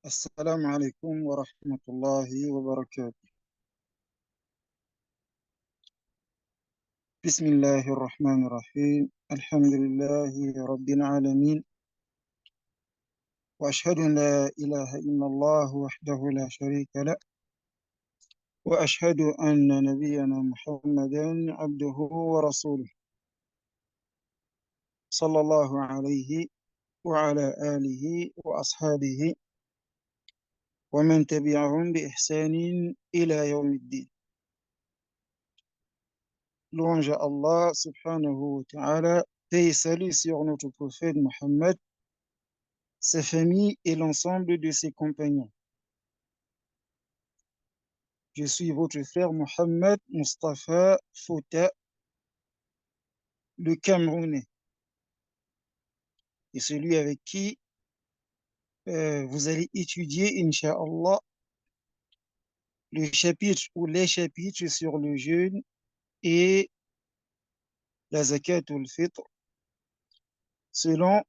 السلام عليكم ورحمة الله وبركاته. بسم الله الرحمن الرحيم. الحمد لله رب العالمين، وأشهد أن لا إله إلا الله وحده لا شريك له، وأشهد أن نبينا محمدا عبده ورسوله، صلى الله عليه وعلى آله وأصحابه ومن تبعهم بإحسان إلى يوم الدين. Louange à Allah subhanahu wa ta'ala, paix et salut sur notre prophète Mohammed, sa famille et l'ensemble de ses compagnons. Je suis votre frère Mohammed Mustafa Fouta, le Camerounais, et celui avec qui vous allez étudier, Inch'Allah, le chapitre ou les chapitres sur le jeûne et la zakat ou le fitr, selon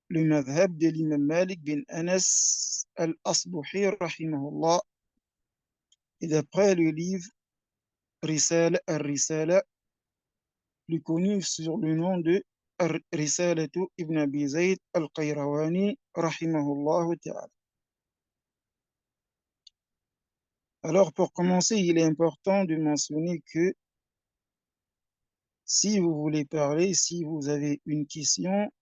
le madhab de l'imam Malik bin Anas al-Asbuhi, rahimahullah, et d'après le livre Risala al-Risala, plus connu sur le nom de Risalatu ibn Abi Zayd al-Qayrawani, rahimahullah ta'ala. Alors, pour commencer, il est important de mentionner que si vous voulez parler, si vous avez une question,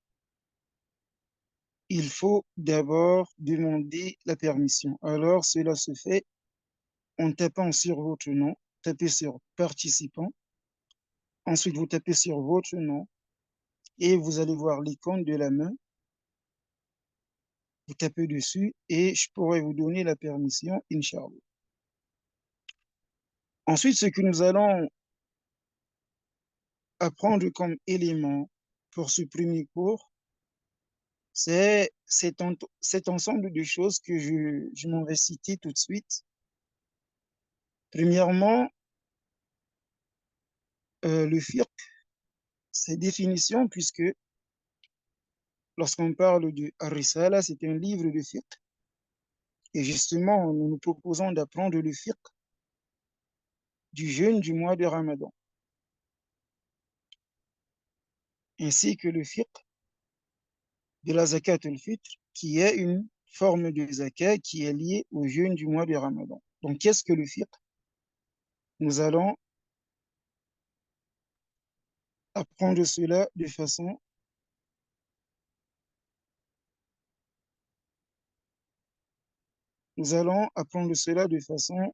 il faut d'abord demander la permission. Alors, cela se fait en tapant sur votre nom, tapez sur participant, ensuite vous tapez sur votre nom et vous allez voir l'icône de la main, vous tapez dessus et je pourrai vous donner la permission, Inch'Allah. Ensuite, ce que nous allons apprendre comme élément pour ce premier cours, c'est cet ensemble de choses que je m'en vais citer tout de suite. Premièrement, le fiqh, ses définitions, puisque lorsqu'on parle de Ar-Risala, c'est un livre de fiqh. Et justement, nous nous proposons d'apprendre le fiqh du jeûne du mois de Ramadan, ainsi que le fiqh de la zakat al-fitr, qui est une forme de zakat qui est liée au jeûne du mois de Ramadan. Donc, qu'est-ce que le fiqh? Nous allons apprendre cela de façon nous allons apprendre cela de façon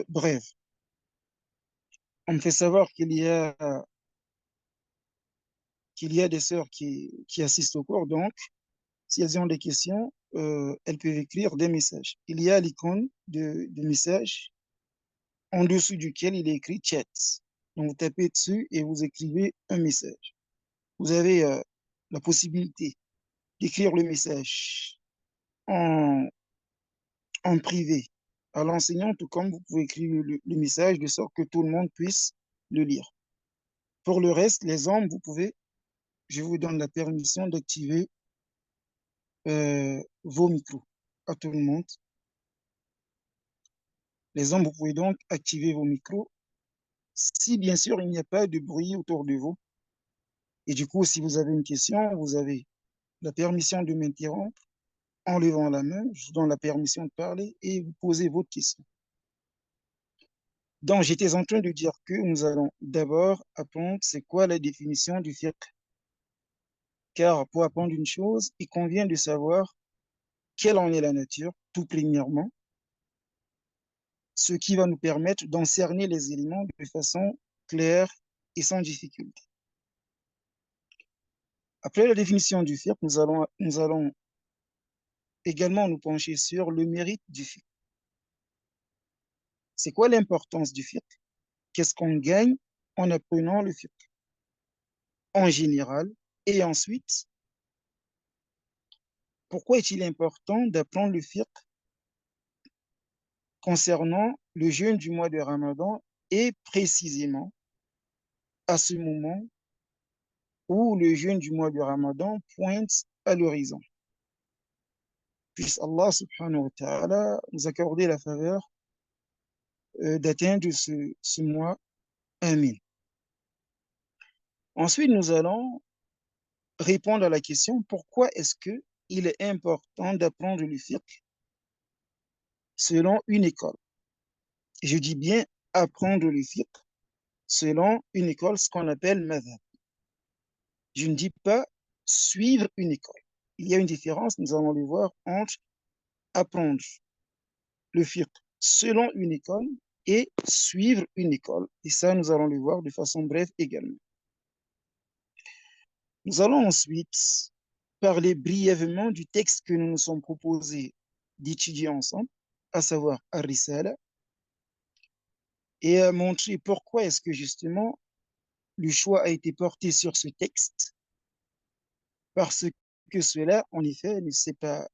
brève. On me fait savoir qu'il y a des sœurs qui assistent au cours, donc si elles ont des questions, elles peuvent écrire des messages. Il y a l'icône de message en dessous duquel il est écrit chat. Donc vous tapez dessus et vous écrivez un message. Vous avez la possibilité d'écrire le message en, en privé à l'enseignant, tout comme vous pouvez écrire le message de sorte que tout le monde puisse le lire. Pour le reste, les hommes, je vous donne la permission d'activer vos micros à tout le monde. Les hommes, vous pouvez donc activer vos micros si bien sûr il n'y a pas de bruit autour de vous. Et du coup, si vous avez une question, vous avez la permission de m'interrompre en levant la main, je vous donne la permission de parler et vous posez votre question. Donc, j'étais en train de dire que nous allons d'abord apprendre c'est quoi la définition du fiqh. Car pour apprendre une chose, il convient de savoir quelle en est la nature, tout premièrement, ce qui va nous permettre d'en cerner les éléments de façon claire et sans difficulté. Après la définition du fiqh, nous allons également nous pencher sur le mérite du fiqh. C'est quoi l'importance du fiqh? Qu'est-ce qu'on gagne en apprenant le fiqh en général? Et ensuite, pourquoi est-il important d'apprendre le fiqh concernant le jeûne du mois de Ramadan et précisément à ce moment où le jeûne du mois de Ramadan pointe à l'horizon? Puisse Allah subhanahu wa ta'ala nous accorder la faveur d'atteindre ce mois. Amin. Ensuite, nous allons répondre à la question pourquoi est-ce que il est important d'apprendre le fiqh selon une école. Je dis bien apprendre le fiqh selon une école, ce qu'on appelle madhab. Je ne dis pas suivre une école. Il y a une différence, nous allons le voir, entre apprendre le fiqh selon une école et suivre une école. Et ça, nous allons le voir de façon brève également. Nous allons ensuite parler brièvement du texte que nous nous sommes proposés d'étudier ensemble, à savoir Ar-Risala, et montrer pourquoi est-ce que justement le choix a été porté sur ce texte, parce que cela, en effet, ne s'est pas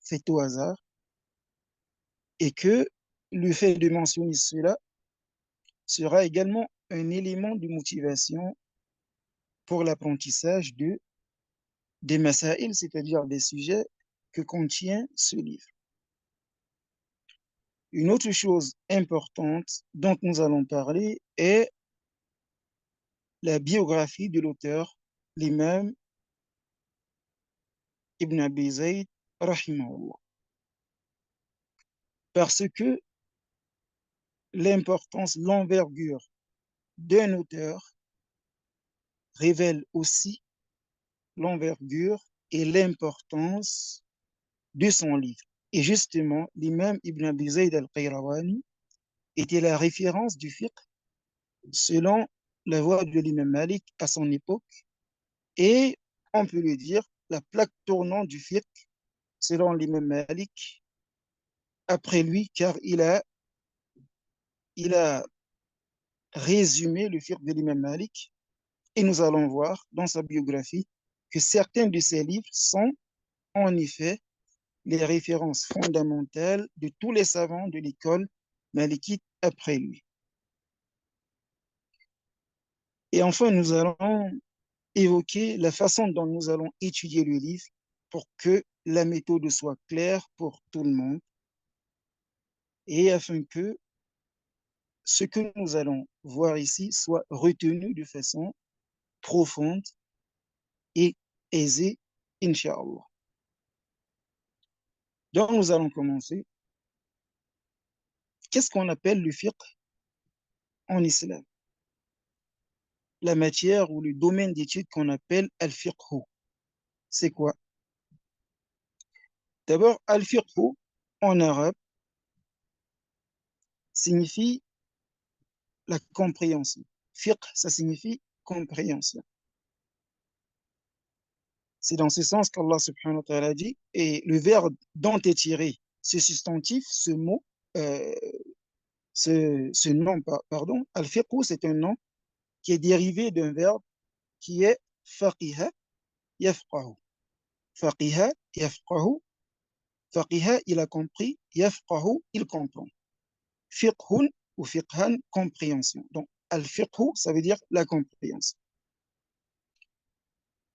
fait au hasard, et que le fait de mentionner cela sera également un élément de motivation pour l'apprentissage des masaïl, c'est-à-dire des sujets que contient ce livre. Une autre chose importante dont nous allons parler est la biographie de l'auteur, l'imam Ibn Abi Zayd, rahimahullah. Parce que l'importance, l'envergure d'un auteur révèle aussi l'envergure et l'importance de son livre. Et justement, l'imam Ibn Abi Zayd al-Qayrawani était la référence du fiqh selon la voie de l'imam Malik à son époque et, on peut le dire, la plaque tournante du fiqh selon l'imam Malik après lui, car il a résumé le fiqh de l'imam Malik et nous allons voir dans sa biographie que certains de ses livres sont en effet les références fondamentales de tous les savants de l'école malikite après lui. Et enfin, nous allons évoquer la façon dont nous allons étudier le livre pour que la méthode soit claire pour tout le monde et afin que ce que nous allons voir ici soit retenu de façon profonde et aisée, Inch'Allah. Donc, nous allons commencer. Qu'est-ce qu'on appelle le fiqh en islam? La matière ou le domaine d'étude qu'on appelle al-fiqh. C'est quoi? D'abord, al-fiqh en arabe signifie la compréhension. Fiqh, ça signifie compréhension. C'est dans ce sens qu'Allah subhanahu wa ta'ala dit, et le verbe dont est tiré ce substantif, ce mot, euh, ce nom, pardon, al-fiqh, c'est un nom qui est dérivé d'un verbe qui est faqiha yafqahu. Faqiha yafqahu. Faqiha, il a compris. Yafqahu, il comprend. Fiqhun ou fiqhan, compréhension. Donc, al-fiqhu, ça veut dire la compréhension.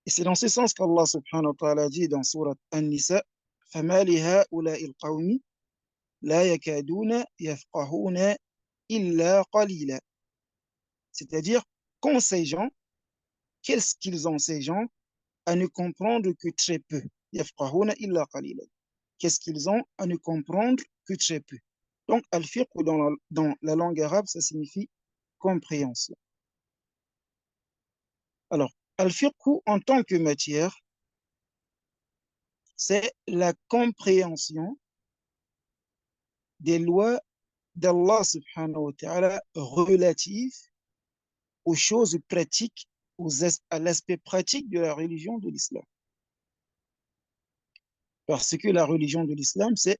Et c'est dans ce sens qu'Allah subhanahu wa ta'ala dit dans surat An-Nisa, فَمَا لِهَؤُلَاءِ الْقَوْمِ لَا يَكَادُونَ يَفْقَهُونَ إِلَّا قَلِيلًا. C'est-à-dire, quand ces gens, qu'est-ce qu'ils ont ces gens à ne comprendre que très peu? يَفْقَهُونَ إِلَّا قَلِيلًا. Qu'est-ce qu'ils ont à ne comprendre que très peu? Donc, al-fiqh dans la langue arabe, ça signifie compréhension. Alors, al-fiqh en tant que matière, c'est la compréhension des lois d'Allah subhanahu wa ta'ala relatives aux choses pratiques, à l'aspect pratique de la religion de l'islam. Parce que la religion de l'islam, c'est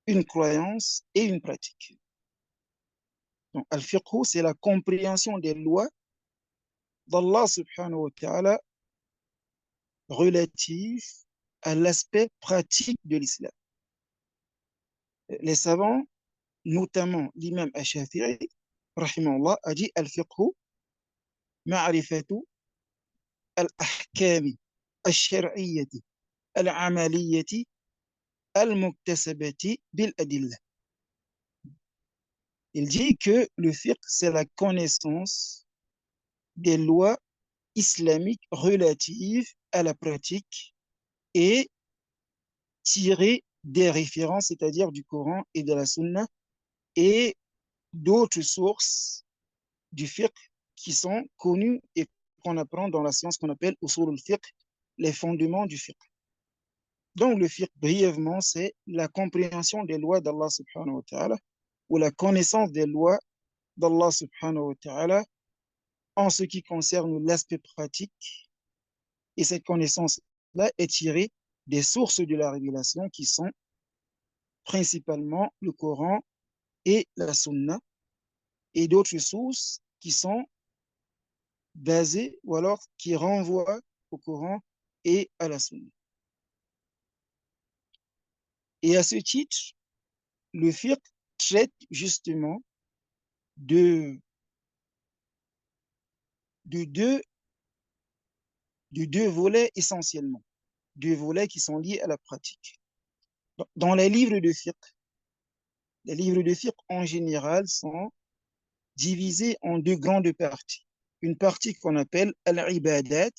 une croyance et une pratique. Donc, al-fiqh, c'est la compréhension des lois d'Allah subhanahu wa ta'ala relatives à l'aspect pratique de l'islam. Les savants, notamment l'imam al-Shafi'i, rahimahullah, a dit al-fiqh ma'rifatu al-ahkami al-shar'iyyati al-amaliyati al-muktasabati bil-adillah. Il dit que le fiqh, c'est la connaissance des lois islamiques relatives à la pratique et tirées des références, c'est-à-dire du Coran et de la Sunna, et d'autres sources du fiqh qui sont connues et qu'on apprend dans la science qu'on appelle usul al-fiqh, les fondements du fiqh. Donc, le fiqh, brièvement, c'est la compréhension des lois d'Allah subhanahu wa ta'ala ou la connaissance des lois d'Allah subhanahu wa ta'ala en ce qui concerne l'aspect pratique. Et cette connaissance-là est tirée des sources de la révélation qui sont principalement le Coran et la Sunna et d'autres sources qui sont basées ou alors qui renvoient au Coran et à la Sunna. Et à ce titre, le fiqh traite justement de, de, deux, de deux volets essentiellement, deux volets qui sont liés à la pratique. Dans les livres de fiqh en général sont divisés en deux grandes parties. Une partie qu'on appelle al-ibadat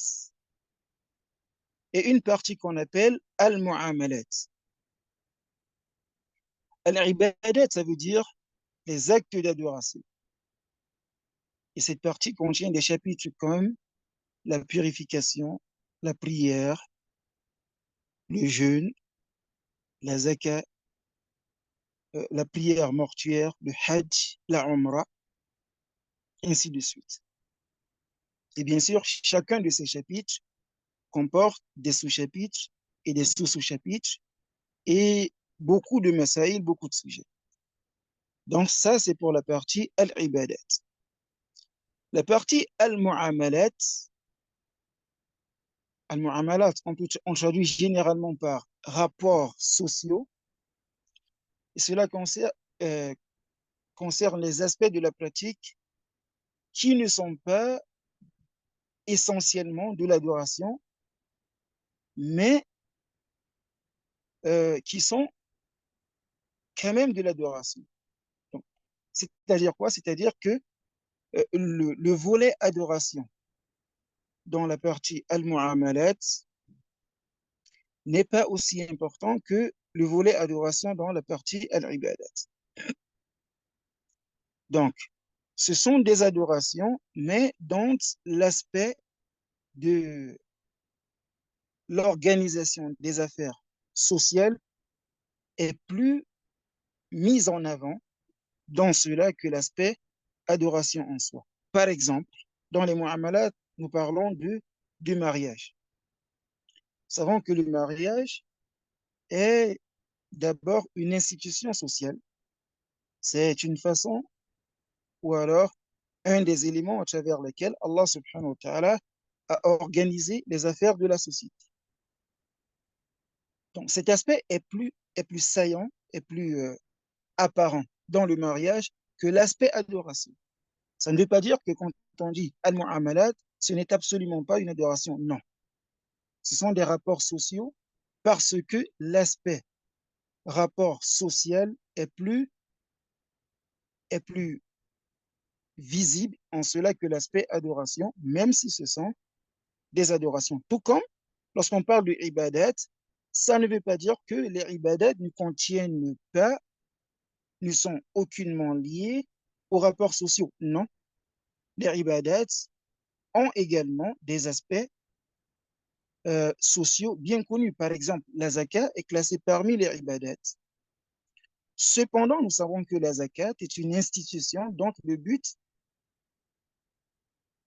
et une partie qu'on appelle al-mu'amalat. Al-ibadat, ça veut dire les actes d'adoration. Et cette partie contient des chapitres comme la purification, la prière, le jeûne, la zakat, la prière mortuaire, le hajj, la umrah, ainsi de suite. Et bien sûr, chacun de ces chapitres comporte des sous-chapitres et des sous-sous-chapitres et beaucoup de masaïl, beaucoup de sujets. Donc ça, c'est pour la partie al-ibadat. La partie al-mu'amalat, on traduit généralement par rapports sociaux, et cela concerne les aspects de la pratique qui ne sont pas essentiellement de l'adoration, mais qui sont quand même de l'adoration. C'est-à-dire quoi? C'est-à-dire que le volet adoration dans la partie al-mu'amalat n'est pas aussi important que le volet adoration dans la partie al-ibadat. Donc, ce sont des adorations, mais dont l'aspect de l'organisation des affaires sociales est plus mis en avant dans cela que l'aspect adoration en soi. Par exemple, dans les mu'amalat, nous parlons du mariage. Nous savons que le mariage est d'abord une institution sociale. C'est une façon ou alors un des éléments à travers lesquels Allah subhanahu wa ta'ala a organisé les affaires de la société. Donc cet aspect est plus saillant, est plus apparent dans le mariage que l'aspect adoration. Ça ne veut pas dire que quand on dit al-mu'amalat, ce n'est absolument pas une adoration. Non. Ce sont des rapports sociaux parce que l'aspect rapport social est plus visible en cela que l'aspect adoration, même si ce sont des adorations. Tout comme lorsqu'on parle de ibadat, ça ne veut pas dire que les ibadats ne contiennent pas, ne sont aucunement liés aux rapports sociaux. Non, les ibadats ont également des aspects sociaux bien connus. Par exemple, la zakat est classée parmi les ibadats. Cependant, nous savons que la zakat est une institution dont le but,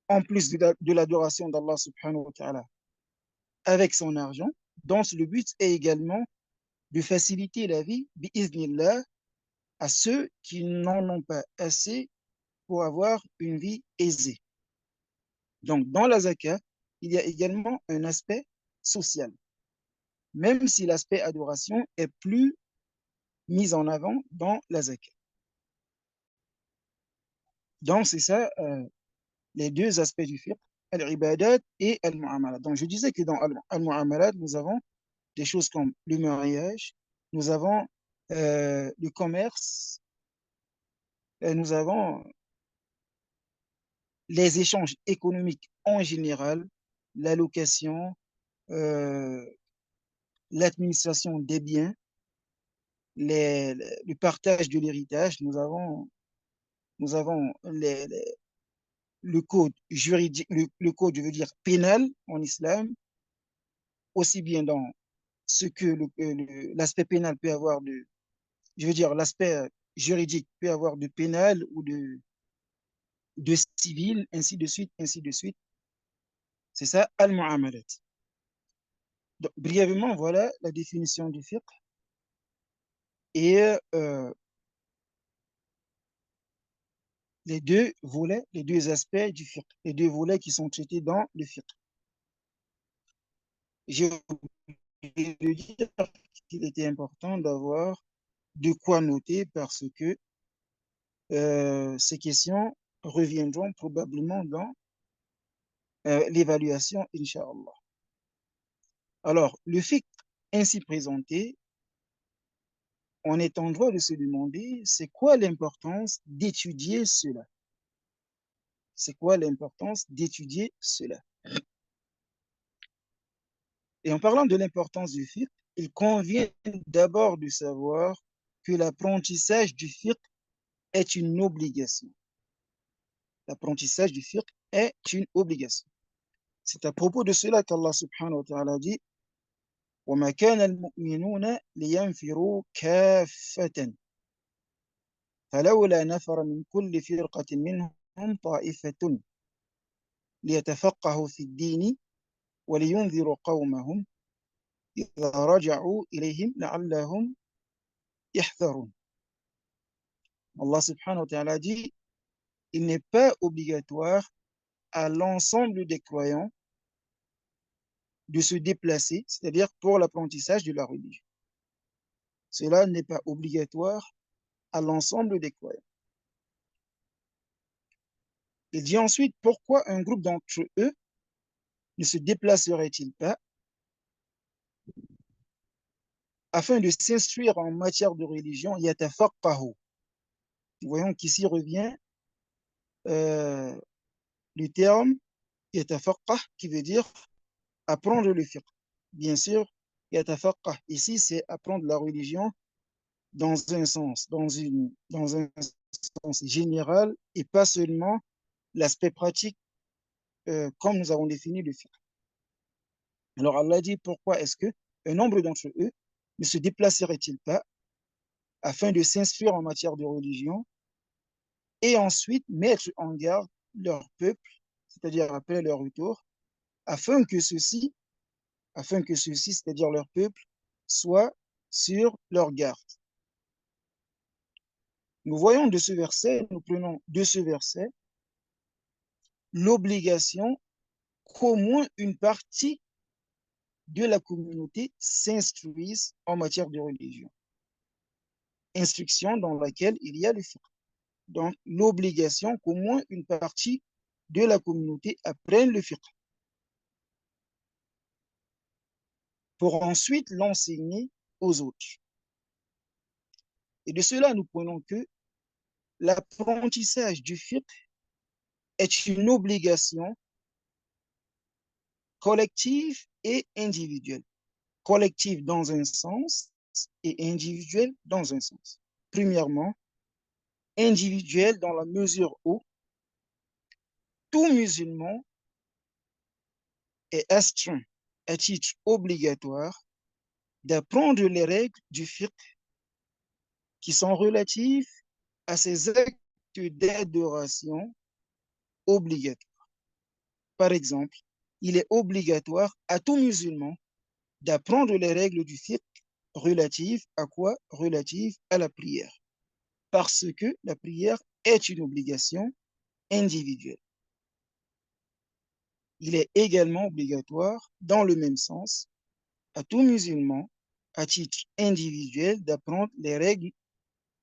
en plus de l'adoration d'Allah subhanahu wa ta'ala avec son argent, dont le but est également de faciliter la vie, bi'iznillah, à ceux qui n'en ont pas assez pour avoir une vie aisée. Donc, dans la zakat, il y a également un aspect social, même si l'aspect adoration est plus mis en avant dans la zakat. Donc, c'est ça les deux aspects du fiqh, al-ibadat et al-mu'amalat. Donc, je disais que dans al-mu'amalat, nous avons des choses comme le mariage, nous avons le commerce, nous avons les échanges économiques en général, l'allocation, euh, l'administration des biens, le partage de l'héritage, nous avons le code juridique, le code, je veux dire, pénal en islam, aussi bien dans ce que l'aspect pénal peut avoir de, je veux dire, l'aspect juridique peut avoir de pénal ou de civil, ainsi de suite, ainsi de suite. C'est ça, al-mu'amalat. Donc, brièvement, voilà la définition du fiqh. Et les deux volets, les deux aspects du fiqh, les deux volets qui sont traités dans le fiqh. J'ai oublié de dire qu'il était important d'avoir de quoi noter parce que ces questions reviendront probablement dans l'évaluation, Inch'Allah. Alors, le fiqh ainsi présenté, on est en droit de se demander c'est quoi l'importance d'étudier cela? C'est quoi l'importance d'étudier cela? Et en parlant de l'importance du fiqh, il convient d'abord de savoir que l'apprentissage du fiqh est une obligation. L'apprentissage du fiqh est une obligation. C'est à propos de cela qu'Allah subhanahu wa ta'ala dit وَمَا كَانَ الْمُؤْمِنُونَ لِيَنْفِرُوا كَافَّةً فَلَوْلَا نَفَرَ مِنْ كُلِّ فِرْقَةٍ مِنْهُمْ طَائِفَةٌ لِيَتَفَقَّهُوا فِي الدِّينِ وَلِيُنْذِرُوا قَوْمَهُمْ إِذَا رَجَعُوا إِلَيْهِمْ لَعَلَّهُمْ يَحْذَرُونَ. Allah subhanahu wa ta'ala dit il n'est pas obligatoire à l'ensemble des croyants de se déplacer, c'est-à-dire pour l'apprentissage de la religion. Cela n'est pas obligatoire à l'ensemble des croyants. Il dit ensuite pourquoi un groupe d'entre eux ne se déplacerait-il pas afin de s'instruire en matière de religion, yatafaqahu. Nous voyons qu'ici revient euh, le terme yatafaqah qui veut dire apprendre le fiqh. Bien sûr, yatafaqah ici c'est apprendre la religion dans un sens, dans un sens général et pas seulement l'aspect pratique comme nous avons défini le fiqh. Alors Allah dit pourquoi est-ce que un nombre d'entre eux ne se déplacerait-il pas afin de s'instruire en matière de religion et ensuite mettre en garde leur peuple, c'est-à-dire après leur retour, afin que ceux-ci, c'est-à-dire leur peuple, soient sur leur garde. Nous voyons de ce verset, nous prenons de ce verset l'obligation qu'au moins une partie de la communauté s'instruise en matière de religion. Instruction dans laquelle il y a le fiqh. Donc, l'obligation qu'au moins une partie de la communauté apprenne le fiqh pour ensuite l'enseigner aux autres. Et de cela, nous prenons que l'apprentissage du fiqh est une obligation collective et individuelle. Collective dans un sens et individuelle dans un sens. Premièrement, individuelle dans la mesure où tout musulman est astreint à titre obligatoire d'apprendre les règles du fiqh qui sont relatives à ces actes d'adoration obligatoires. Par exemple, il est obligatoire à tout musulman d'apprendre les règles du fiqh relatives à quoi? Relatives à la prière. Parce que la prière est une obligation individuelle. Il est également obligatoire, dans le même sens, à tout musulman, à titre individuel, d'apprendre les règles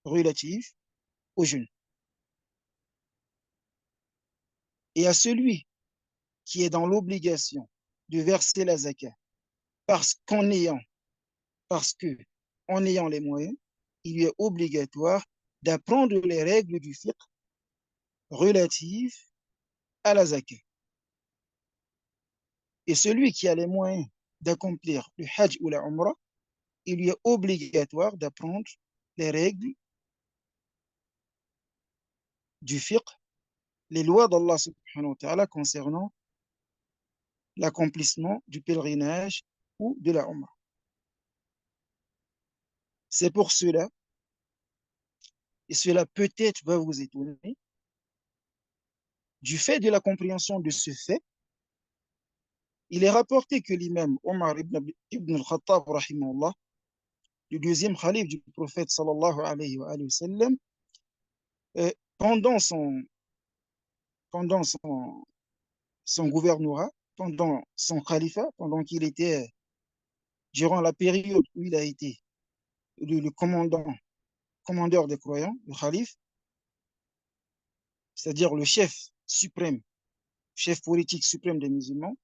relatives au jeûne. Et à celui qui est dans l'obligation de verser la zakat parce qu'en ayant, parce que en ayant les moyens, il lui est obligatoire d'apprendre les règles du fiqh relatives à la zakat. Et celui qui a les moyens d'accomplir le hajj ou la umrah, il lui est obligatoire d'apprendre les règles du fiqh, les lois d'Allah subhanahu wa ta'ala concernant l'accomplissement du pèlerinage ou de la umrah. C'est pour cela, et cela peut-être va vous étonner, du fait de la compréhension de ce fait, il est rapporté que l'imam Omar ibn al-Khattab, rahimahullah, le deuxième calife du prophète sallallahu alayhi wa sallam, pendant pendant son, son gouvernorat, pendant son califat, pendant qu'il était, durant la période où il a été le commandeur des croyants, le calife, c'est-à-dire le chef suprême, chef politique suprême des musulmans,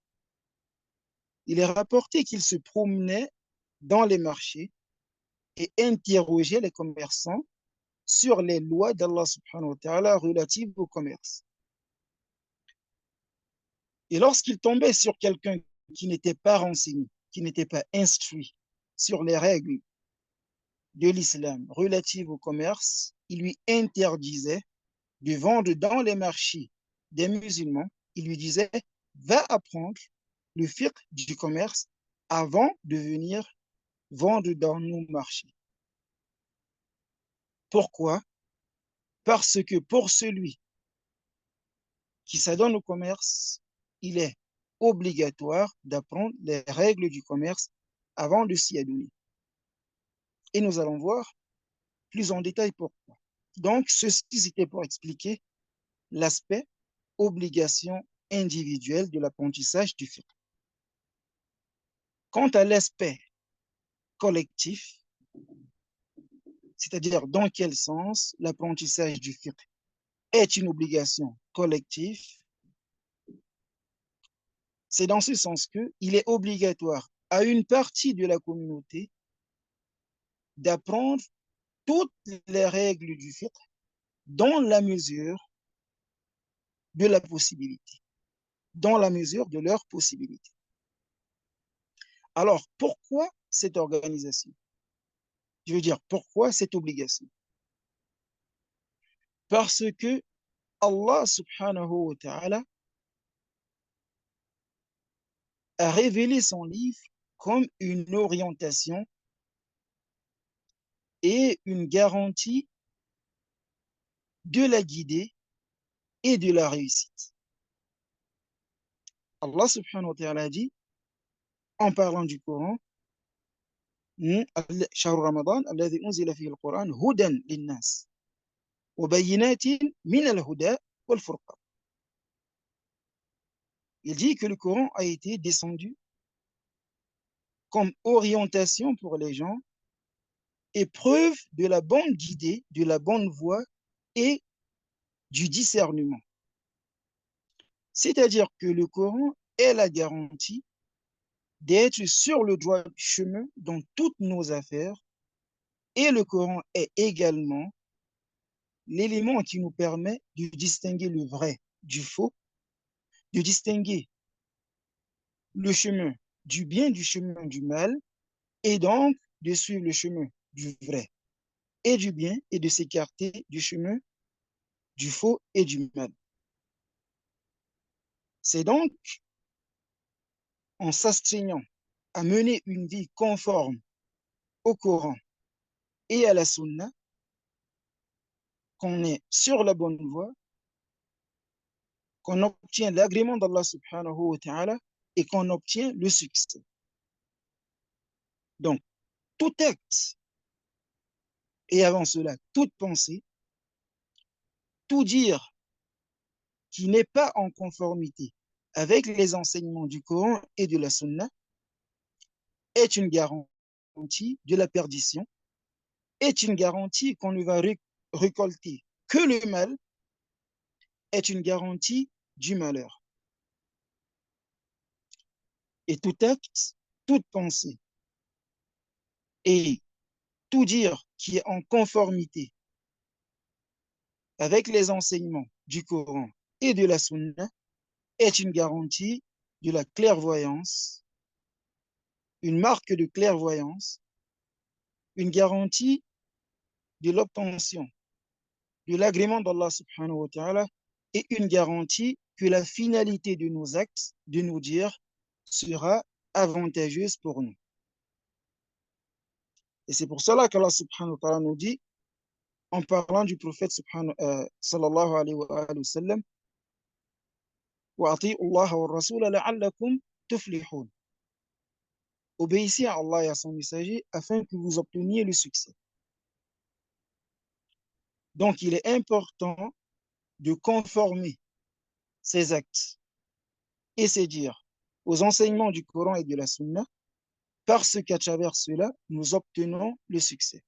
il est rapporté qu'il se promenait dans les marchés et interrogeait les commerçants sur les lois d'Allah subhanahu wa ta'ala relatives au commerce. Et lorsqu'il tombait sur quelqu'un qui n'était pas renseigné, qui n'était pas instruit sur les règles de l'islam relatives au commerce, il lui interdisait de vendre dans les marchés des musulmans. Il lui disait, va apprendre le fiqh du commerce avant de venir vendre dans nos marchés. Pourquoi? Parce que pour celui qui s'adonne au commerce, il est obligatoire d'apprendre les règles du commerce avant de s'y adonner. Et nous allons voir plus en détail pourquoi. Donc, ceci c'était pour expliquer l'aspect obligation individuelle de l'apprentissage du fiqh. Quant à l'aspect collectif, c'est-à-dire dans quel sens l'apprentissage du fiqh est une obligation collective, c'est dans ce sens qu'il est obligatoire à une partie de la communauté d'apprendre toutes les règles du fiqh dans la mesure de la possibilité, dans la mesure de leur possibilité. Alors, pourquoi cette organisation? Je veux dire, pourquoi cette obligation? Parce que Allah subhanahu wa ta'ala a révélé son livre comme une orientation et une garantie de la guidée et de la réussite. Allah subhanahu wa ta'ala dit, en parlant du Coran, شهر رمضان الذي أنزل فيه القرآن هدى للناس وبينات من الهدى والفرقان. Il dit que le Coran a été descendu comme orientation pour les gens et preuve de la bonne guidée, de la bonne voie et du discernement. C'est-à-dire que le Coran est la garantie d'être sur le droit chemin dans toutes nos affaires et le Coran est également l'élément qui nous permet de distinguer le vrai du faux, de distinguer le chemin du bien du chemin du mal et donc de suivre le chemin du vrai et du bien et de s'écarter du chemin du faux et du mal. C'est donc en s'astreignant à mener une vie conforme au Coran et à la Sunna qu'on est sur la bonne voie, qu'on obtient l'agrément d'Allah subhanahu wa ta'ala et qu'on obtient le succès. Donc, tout acte et avant cela, toute pensée, tout dire qui n'est pas en conformité avec les enseignements du Coran et de la Sunna est une garantie de la perdition, est une garantie qu'on ne va récolter que le mal, est une garantie du malheur. Et tout acte, toute pensée et tout dire qui est en conformité avec les enseignements du Coran et de la Sunna est une garantie de la clairvoyance, une marque de clairvoyance, une garantie de l'obtention de l'agrément d'Allah subhanahu wa ta'ala et une garantie que la finalité de nos actes, de nos dires, sera avantageuse pour nous. Et c'est pour cela qu'Allah subhanahu wa ta'ala nous dit, en parlant du prophète sallallahu alayhi wa sallam, وَأَطِيعُوا اللَّهَ وَالرَّسُولَ لَعَلَّكُمْ تُفْلِحُونَ. Obéissez à Allah et à son messager afin que vous obteniez le succès. Donc, il est important de conformer ses actes et ses dires aux enseignements du Coran et de la Sunna, parce qu'à travers cela, nous obtenons le succès.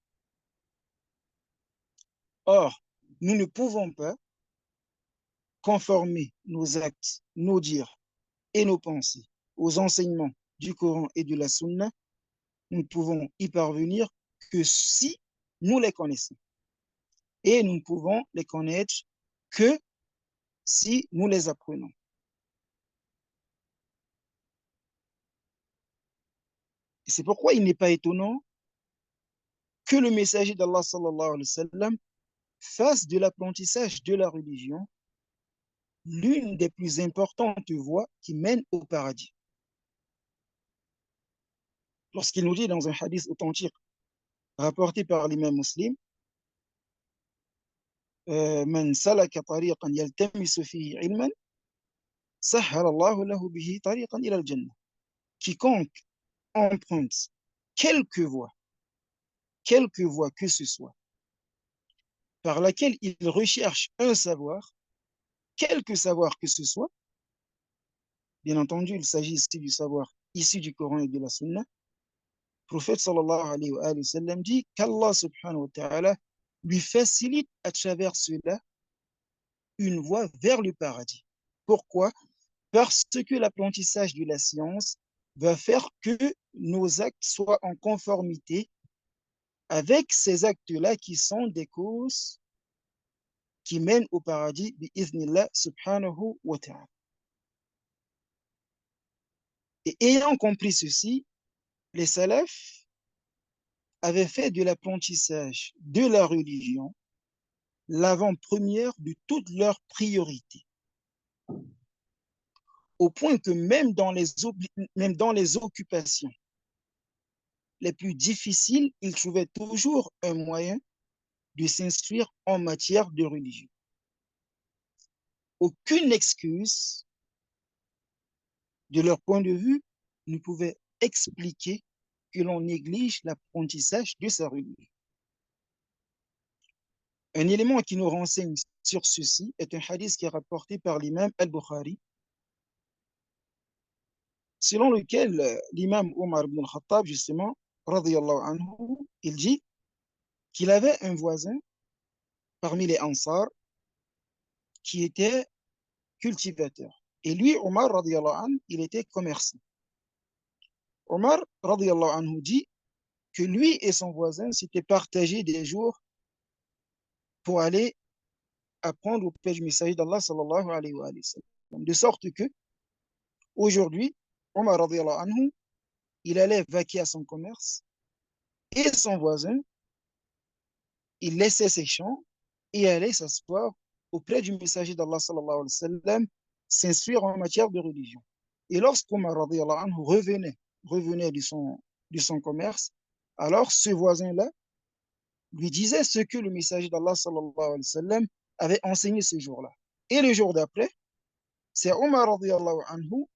Or, nous ne pouvons pas conformer nos actes, nos dires et nos pensées aux enseignements du Coran et de la Sunna. Nous ne pouvons y parvenir que si nous les connaissons. Et nous ne pouvons les connaître que si nous les apprenons. Et c'est pourquoi il n'est pas étonnant que le messager d'Allah sallallahu alayhi wa sallam fasse de l'apprentissage de la religion l'une des plus importantes voies qui mènent au paradis. Lorsqu'il nous dit dans un hadith authentique rapporté par l'imam Muslim, من سلك طريقا يلتمس فيه علما سهل الله له به طريقا إلى الجنة. Quiconque emprunte quelque voie que ce soit, par laquelle il recherche un savoir, quelque savoir que ce soit, bien entendu, il s'agit ici du savoir issu du Coran et de la Sunna, le prophète sallallahu alayhi wa sallam dit qu'Allah subhanahu wa ta'ala lui facilite à travers cela une voie vers le paradis. Pourquoi? Parce que l'apprentissage de la science va faire que nos actes soient en conformité avec ces actes-là qui sont des causes qui mènent au paradis, bi'idhnillah subhanahu wa ta'ala. Et ayant compris ceci, les salafs avaient fait de l'apprentissage de la religion l'avant-première de toutes leurs priorités. Au point que même dans les occupations les plus difficiles, ils trouvaient toujours un moyen de s'instruire en matière de religion. Aucune excuse, de leur point de vue, ne pouvait expliquer que l'on néglige l'apprentissage de sa religion. Un élément qui nous renseigne sur ceci est un hadith qui est rapporté par l'imam al-Bukhari, selon lequel l'imam Omar ibn al-Khattab, justement, radiyallahu anhu, il dit qu'il avait un voisin parmi les Ansar qui était cultivateur. Et lui, Omar, radiyallahu anhu, il était commerçant. Omar, radiyallahu anhu, dit que lui et son voisin s'étaient partagés des jours pour aller apprendre auprès du messager d'Allah sallallahu alayhi wa sallam. De sorte que, aujourd'hui, Omar, radiyallahu anhu, il allait vaquer à son commerce et son voisin, il laissait ses champs et allait s'asseoir auprès du messager d'Allah sallallahu alayhi wa sallam, s'instruire en matière de religion. Et lorsqu'Omar radiyallahu anhu revenait de son commerce, alors ce voisin-là lui disait ce que le messager d'Allah sallallahu alayhi wa sallam avait enseigné ce jour-là. Et le jour d'après, c'est Omar radiyallahu anhu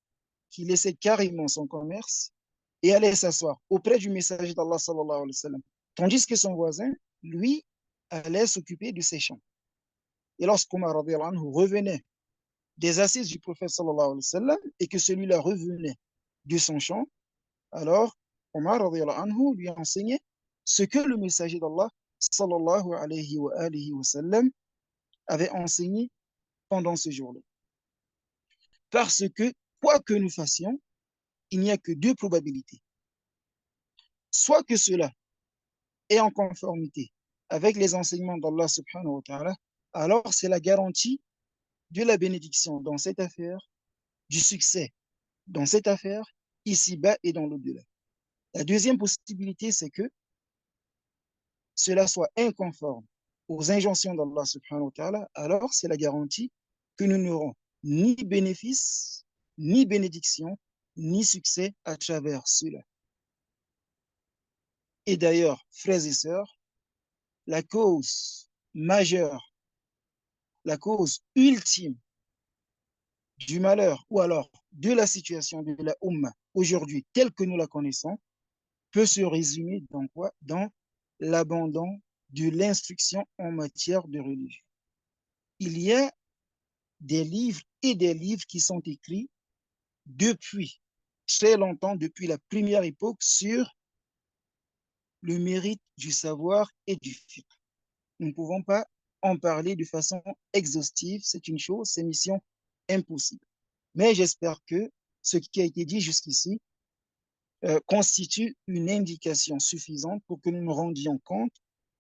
qui laissait carrément son commerce et allait s'asseoir auprès du messager d'Allah sallallahu alayhi wa sallam. Tandis que son voisin, lui, allait s'occuper de ses champs. Et lorsqu'Omar radiyallahu anhu revenait des assises du prophète sallallahu alayhi wa sallam et que celui-là revenait de son champ, alors Omar radiyallahu anhu lui enseignait ce que le messager d'Allah sallallahu alayhi wa sallam avait enseigné pendant ce jour-là. Parce que, quoi que nous fassions, il n'y a que deux probabilités. Soit que cela est en conformité avec les enseignements d'Allah subhanahu wa ta'ala, alors c'est la garantie de la bénédiction dans cette affaire, du succès dans cette affaire, ici-bas et dans l'au-delà. La deuxième possibilité, c'est que cela soit inconforme aux injonctions d'Allah subhanahu wa ta'ala, alors c'est la garantie que nous n'aurons ni bénéfice, ni bénédiction, ni succès à travers cela. Et d'ailleurs, frères et sœurs, la cause majeure, la cause ultime du malheur ou alors de la situation de la Ummah aujourd'hui telle que nous la connaissons peut se résumer dans quoi? Dans l'abandon de l'instruction en matière de religion. Il y a des livres et des livres qui sont écrits depuis très longtemps, depuis la première époque, sur le mérite du savoir et du fiqh. Nous ne pouvons pas en parler de façon exhaustive, c'est une chose, c'est mission impossible. Mais j'espère que ce qui a été dit jusqu'ici constitue une indication suffisante pour que nous nous rendions compte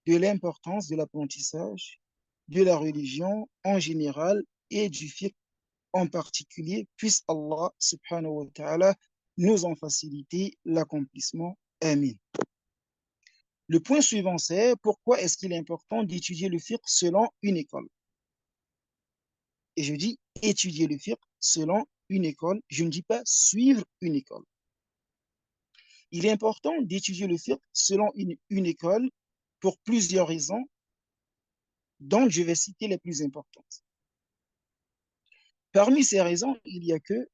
de l'importance de l'apprentissage de la religion en général et du fiqh en particulier. Puisse Allah subhanahu wa ta'ala nous en faciliter l'accomplissement. Amin. Le point suivant, c'est pourquoi est-ce qu'il est important d'étudier le fiqh selon une école? Et je dis étudier le fiqh selon une école, je ne dis pas suivre une école. Il est important d'étudier le fiqh selon une école pour plusieurs raisons, dont je vais citer les plus importantes. Parmi ces raisons, il y a que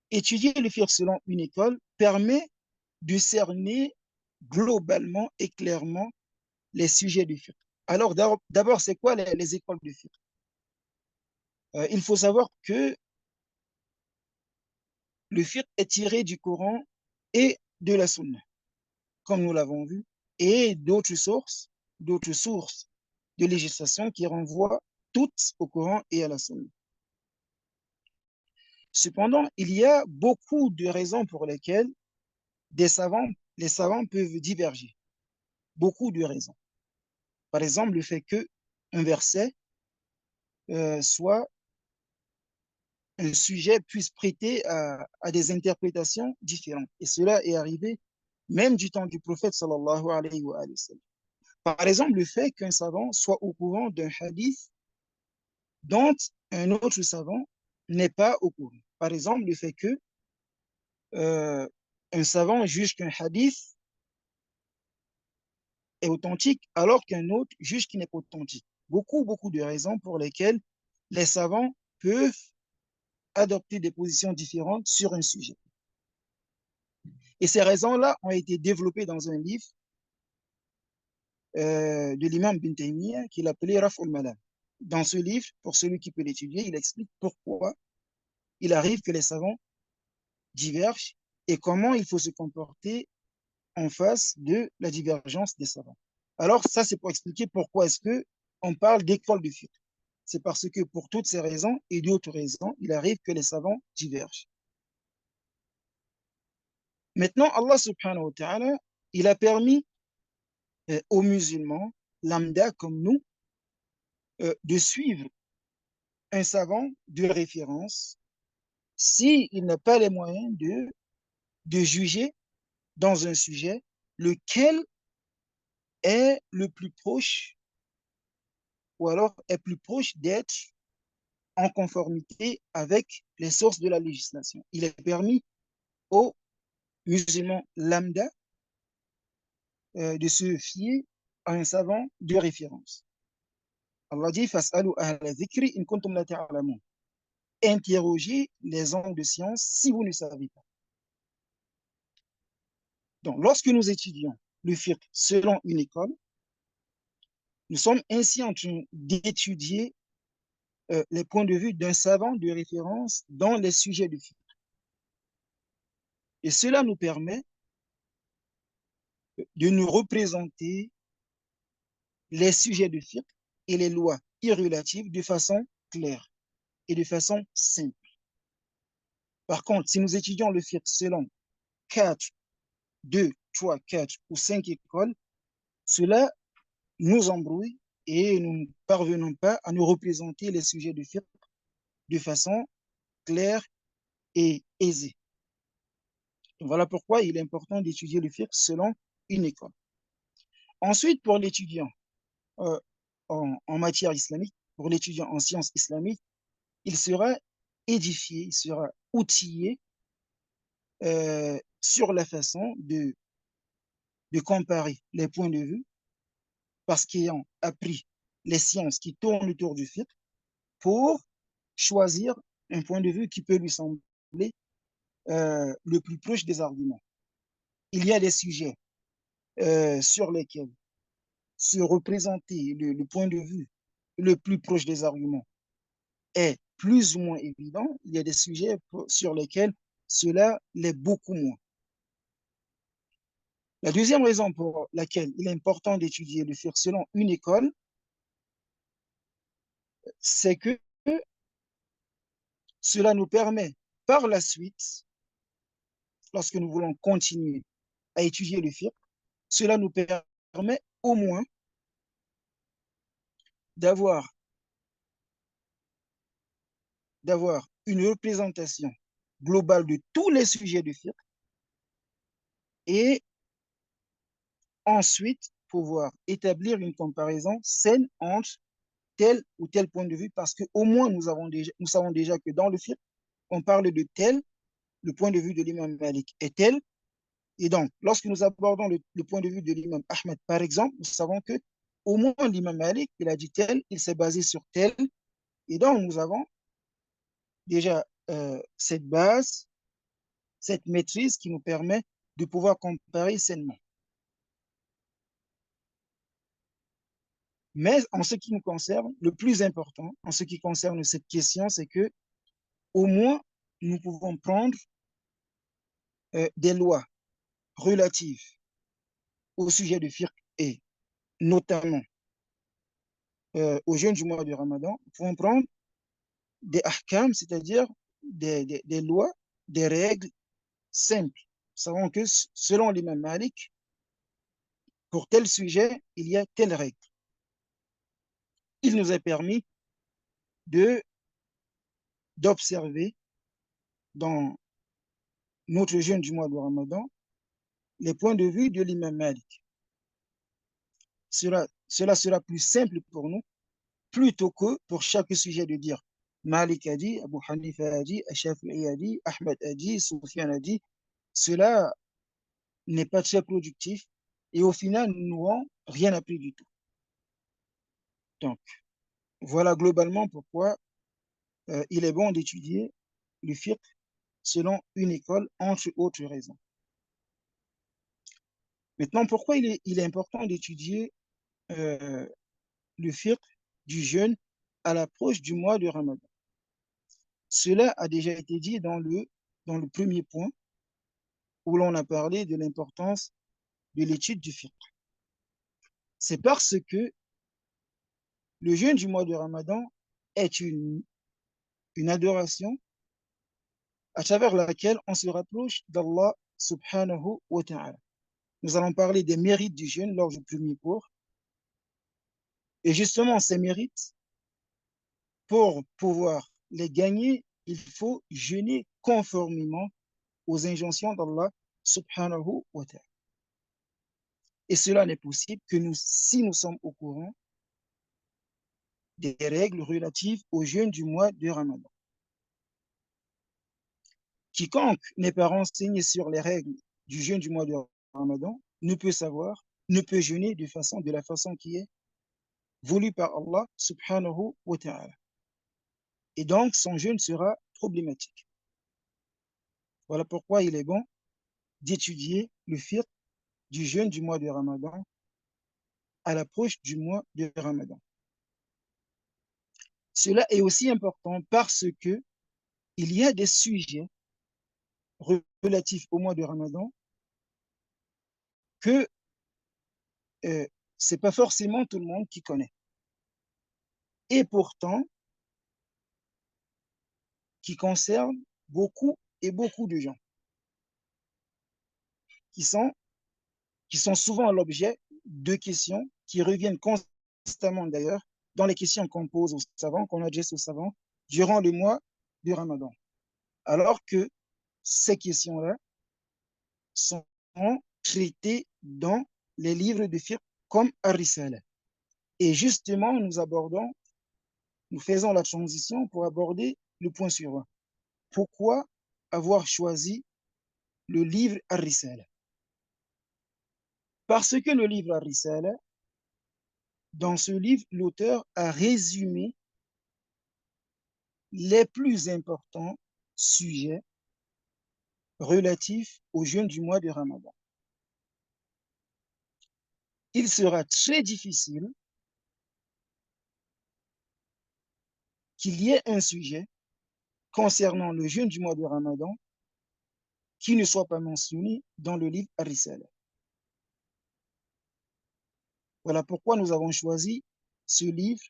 étudier le fiqh selon une école permet de cerner globalement et clairement les sujets du fiqh. Alors d'abord, c'est quoi les écoles du fiqh? Il faut savoir que le fiqh est tiré du Coran et de la Sunna, comme nous l'avons vu, et d'autres sources de législation qui renvoient toutes au Coran et à la Sunna. Cependant, il y a beaucoup de raisons pour lesquelles les savants peuvent diverger. Beaucoup de raisons. Par exemple, le fait qu'un verset soit un sujet puisse prêter à des interprétations différentes. Et cela est arrivé même du temps du prophète sallallahu alayhi wa sallam. Par exemple, le fait qu'un savant soit au courant d'un hadith dont un autre savant n'est pas au courant. Par exemple, le fait que un savant juge qu'un hadith est authentique alors qu'un autre juge qu'il n'est pas authentique. Beaucoup de raisons pour lesquelles les savants peuvent adopter des positions différentes sur un sujet. Et ces raisons-là ont été développées dans un livre de l'imam Ibn Taymiyyah qu'il appelait Raf al-Malam. Dans ce livre, pour celui qui peut l'étudier, il explique pourquoi il arrive que les savants divergent et comment il faut se comporter en face de la divergence des savants. Alors, ça, c'est pour expliquer pourquoi est-ce qu'on parle d'école de fiqh. C'est parce que pour toutes ces raisons et d'autres raisons, il arrive que les savants divergent. Maintenant, Allah subhanahu wa ta'ala, il a permis aux musulmans, lambda comme nous, de suivre un savant de référence s'il n'a pas les moyens de juger dans un sujet lequel est le plus proche ou alors est plus proche d'être en conformité avec les sources de la législation. Il est permis aux musulmans lambda de se fier à un savant de référence. Allah dit Fas'alu ahla dhikri in kuntum la ta'lamun. Interrogez les hommes de science si vous ne savez pas. Donc, lorsque nous étudions le fiqh selon une école, nous sommes ainsi en train d'étudier les points de vue d'un savant de référence dans les sujets du fiqh. Et cela nous permet de nous représenter les sujets de fiqh et les lois irrelatives de façon claire et de façon simple. Par contre, si nous étudions le fiqh selon 4, 2, 3, 4 ou 5 écoles, cela nous embrouille et nous ne parvenons pas à nous représenter les sujets de fiqh de façon claire et aisée. Voilà pourquoi il est important d'étudier le fiqh selon une école. Ensuite, pour l'étudiant euh, en matière islamique, pour l'étudiant en sciences islamiques, il sera édifié, il sera outillé sur la façon de comparer les points de vue, parce qu'ayant appris les sciences qui tournent autour du fiqh, pour choisir un point de vue qui peut lui sembler le plus proche des arguments. Il y a des sujets sur lesquels se représenter le point de vue le plus proche des arguments est plus ou moins évident. Il y a des sujets sur lesquels cela l'est beaucoup moins. La deuxième raison pour laquelle il est important d'étudier le fiqh selon une école, c'est que cela nous permet par la suite, lorsque nous voulons continuer à étudier le fiqh, cela nous permet au moins d'avoir une représentation globale de tous les sujets du fiqh et ensuite pouvoir établir une comparaison saine entre tel ou tel point de vue, parce qu'au moins nous savons déjà que dans le fiqh, on parle de tel, le point de vue de l'imam Malik est tel, et donc lorsque nous abordons le point de vue de l'imam Ahmed, par exemple, nous savons que au moins l'imam Malik, il a dit tel, il s'est basé sur tel, et donc nous avons déjà cette base, cette maîtrise qui nous permet de pouvoir comparer sainement. Mais en ce qui nous concerne, le plus important, en ce qui concerne cette question, c'est que au moins nous pouvons prendre des lois relatives au sujet du fiqh et notamment au jeûne du mois du Ramadan. Nous pouvons prendre des ahkam, c'est-à-dire des lois, des règles simples. Nous savons que selon l'imam Malik, pour tel sujet, il y a telle règle. Il nous est permis de d'observer dans notre jeûne du mois de Ramadan les points de vue de l'imam Malik. Cela sera plus simple pour nous, plutôt que pour chaque sujet de dire Malik a dit, Abu Hanifa a dit, Shafi'i a dit, Ahmed a dit, Soufiane a dit. Cela n'est pas très productif et au final, nous n'aurons rien appris du tout. Donc, voilà globalement pourquoi il est bon d'étudier le fiqh selon une école, entre autres raisons. Maintenant, pourquoi il est important d'étudier le fiqh du jeûne à l'approche du mois de Ramadan? Cela a déjà été dit dans le premier point où l'on a parlé de l'importance de l'étude du fiqh. C'est parce que le jeûne du mois de Ramadan est une adoration à travers laquelle on se rapproche d'Allah subhanahu wa ta'ala. Nous allons parler des mérites du jeûne lors du premier cours. Et justement, ces mérites, pour pouvoir les gagner, il faut jeûner conformément aux injonctions d'Allah subhanahu wa ta'ala. Et cela n'est possible que si nous sommes au courant des règles relatives au jeûne du mois de Ramadan. Quiconque n'est pas renseigné sur les règles du jeûne du mois de Ramadan ne peut savoir, ne peut jeûner de la façon qui est voulue par Allah subhanahu wa ta'ala. Et donc, son jeûne sera problématique. Voilà pourquoi il est bon d'étudier le fiqh du jeûne du mois de Ramadan à l'approche du mois de Ramadan. Cela est aussi important parce que il y a des sujets relatifs au mois de Ramadan que ce n'est pas forcément tout le monde qui connaît. Et pourtant, qui concerne beaucoup et beaucoup de gens qui sont qui sont souvent l'objet de questions qui reviennent constamment d'ailleurs dans les questions qu'on pose aux savants, qu'on adresse aux savants durant le mois du Ramadan. Alors que ces questions-là sont traitées dans les livres de fiqh comme Ar-Risala. Et justement, nous faisons la transition pour aborder le point suivant. Pourquoi avoir choisi le livre Ar-Risala? Parce que le livre Ar-Risala, dans ce livre, l'auteur a résumé les plus importants sujets relatifs au jeûne du mois de Ramadan. Il sera très difficile qu'il y ait un sujet concernant le jeûne du mois de Ramadan qui ne soit pas mentionné dans le livre Ar-Risala. Voilà pourquoi nous avons choisi ce livre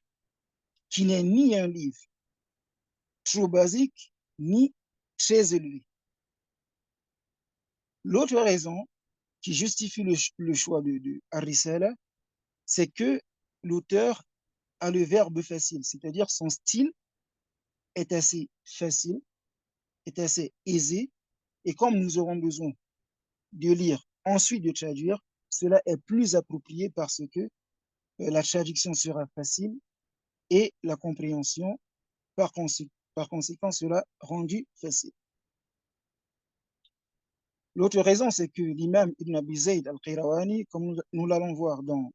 qui n'est ni un livre trop basique ni très élevé. L'autre raison qui justifie le choix de Ar-Risala, c'est que l'auteur a le verbe facile, c'est-à-dire son style est assez facile, est assez aisé, et comme nous aurons besoin de lire, ensuite de traduire, cela est plus approprié parce que la traduction sera facile et la compréhension, par conséquent, sera rendue facile. L'autre raison, c'est que l'imam Ibn Abi Zayd al-Qayrawani, comme nous l'allons voir dans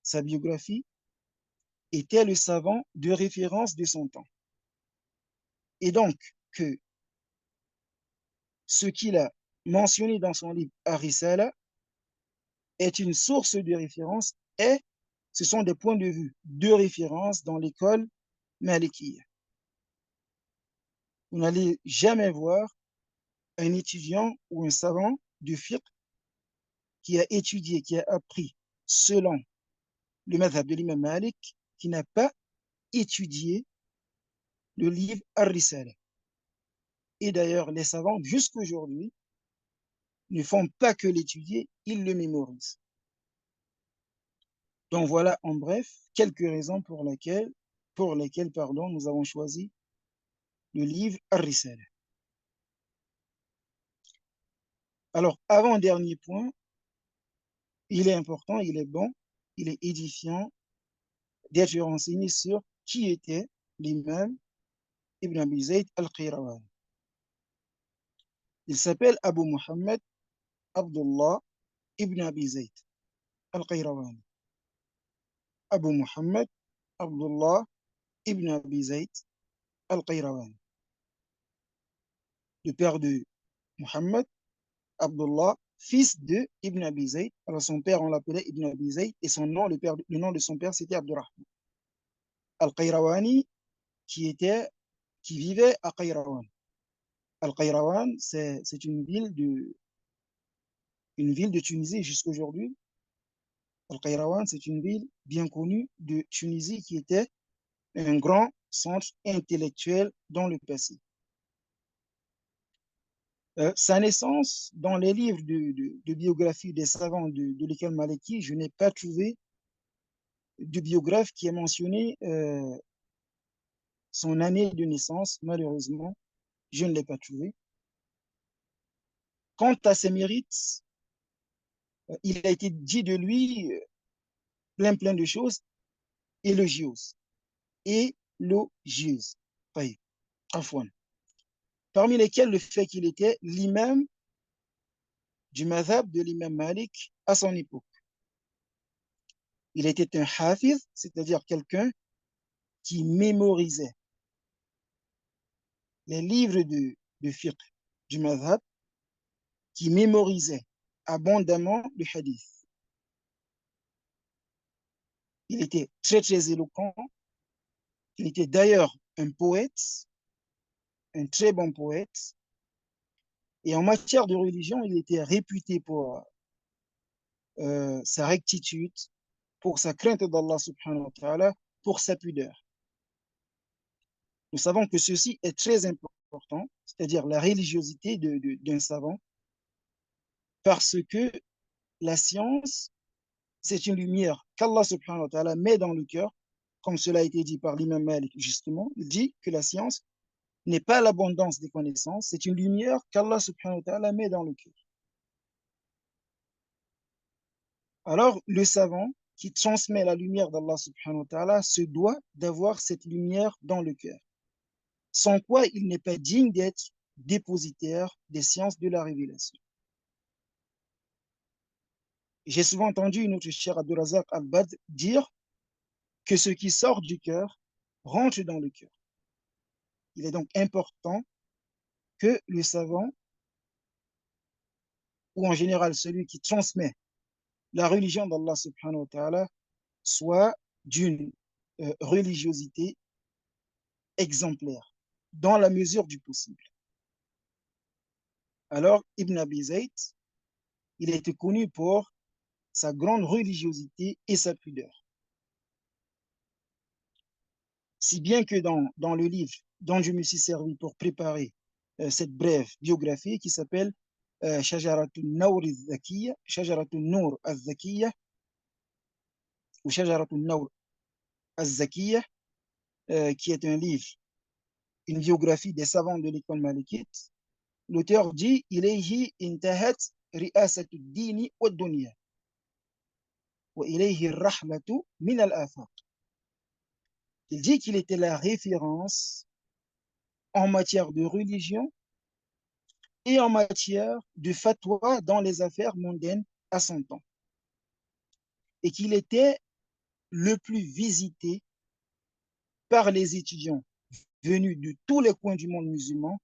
sa biographie, était le savant de référence de son temps. Et donc, que ce qu'il a mentionné dans son livre Ar-Risala est une source de référence et ce sont des points de vue de référence dans l'école malikiyya. Vous n'allez jamais voir un étudiant ou un savant du fiqh qui a étudié, qui a appris selon le madhab de l'imam Malik, qui n'a pas étudié le livre Ar-Risala. Et d'ailleurs, les savants, jusqu'aujourd'hui, ne font pas que l'étudier, ils le mémorisent. Donc voilà, en bref, quelques raisons pour lesquelles nous avons choisi le livre Ar-Risala. Alors, avant-dernier point, il est important, il est bon, il est édifiant d'être renseigné sur qui était l'imam Ibn Abi Zayd al-Qayrawani. Il s'appelle Abu Muhammad Abdullah Ibn Abi Zayd al-Qayrawani. Abu Muhammad Abdullah Ibn Abi Zayd al-Qayrawani. Le père de Muhammad Abdullah, fils de Ibn Abi Zayd. Alors son père, on l'appelait Ibn Abi Zayd et son nom, le nom de son père, c'était Abdurrahman. Al-Qayrawani, qui vivait à Qayrawan. Al-Qayrawan, c'est une ville de Tunisie jusqu'à aujourd'hui. Al-Qayrawan, c'est une ville bien connue de Tunisie qui était un grand centre intellectuel dans le passé. Sa naissance, dans les livres de biographie des savants de l'école Maliki, je n'ai pas trouvé de biographe qui a mentionné son année de naissance. Malheureusement, je ne l'ai pas trouvé. Quant à ses mérites, il a été dit de lui plein de choses élogieuses. Élogieuses. Oui, afwan. Parmi lesquelles le fait qu'il était l'imam du madhab de l'imam Malik à son époque. Il était un hafiz, c'est-à-dire quelqu'un qui mémorisait les livres de fiqh du madhab, qui mémorisait abondamment le hadith. Il était très éloquent. Il était d'ailleurs un poète, un très bon poète. Et en matière de religion, il était réputé pour sa rectitude, pour sa crainte d'Allah subhanahu wa ta'ala, pour sa pudeur. Nous savons que ceci est très important, c'est-à-dire la religiosité d'un savant, parce que la science, c'est une lumière qu'Allah subhanahu wa ta'ala met dans le cœur, comme cela a été dit par l'imam Malik, justement. Il dit que la science n'est pas l'abondance des connaissances, c'est une lumière qu'Allah subhanahu wa ta'ala met dans le cœur. Alors, le savant qui transmet la lumière d'Allah subhanahu wa ta'ala se doit d'avoir cette lumière dans le cœur, sans quoi il n'est pas digne d'être dépositaire des sciences de la révélation. J'ai souvent entendu notre cher Abdulrazak Al-Bad dire que ce qui sort du cœur rentre dans le cœur. Il est donc important que le savant, ou en général celui qui transmet la religion d'Allah subhanahu wa ta'ala, soit d'une religiosité exemplaire, dans la mesure du possible. Alors, Ibn Abi Zayd, il a été connu pour sa grande religiosité et sa pudeur. Si bien que dans le livre dont je me suis servi pour préparer cette brève biographie qui s'appelle Shajaratun Nawr al-Zakiyya, Shajaratun Nour al-Zakiyya, ou Shajaratun Nawr al-Zakiyya, qui est un livre, une biographie des savants de l'école malikite, l'auteur dit Ilayhi intahat ri'asatu ad-dini wad-dunya wa ilayhi ar-rahlatu min al-afaq. Il dit qu'il était la référence en matière de religion et en matière de fatwa dans les affaires mondaines à son temps. Et qu'il était le plus visité par les étudiants venus de tous les coins du monde musulman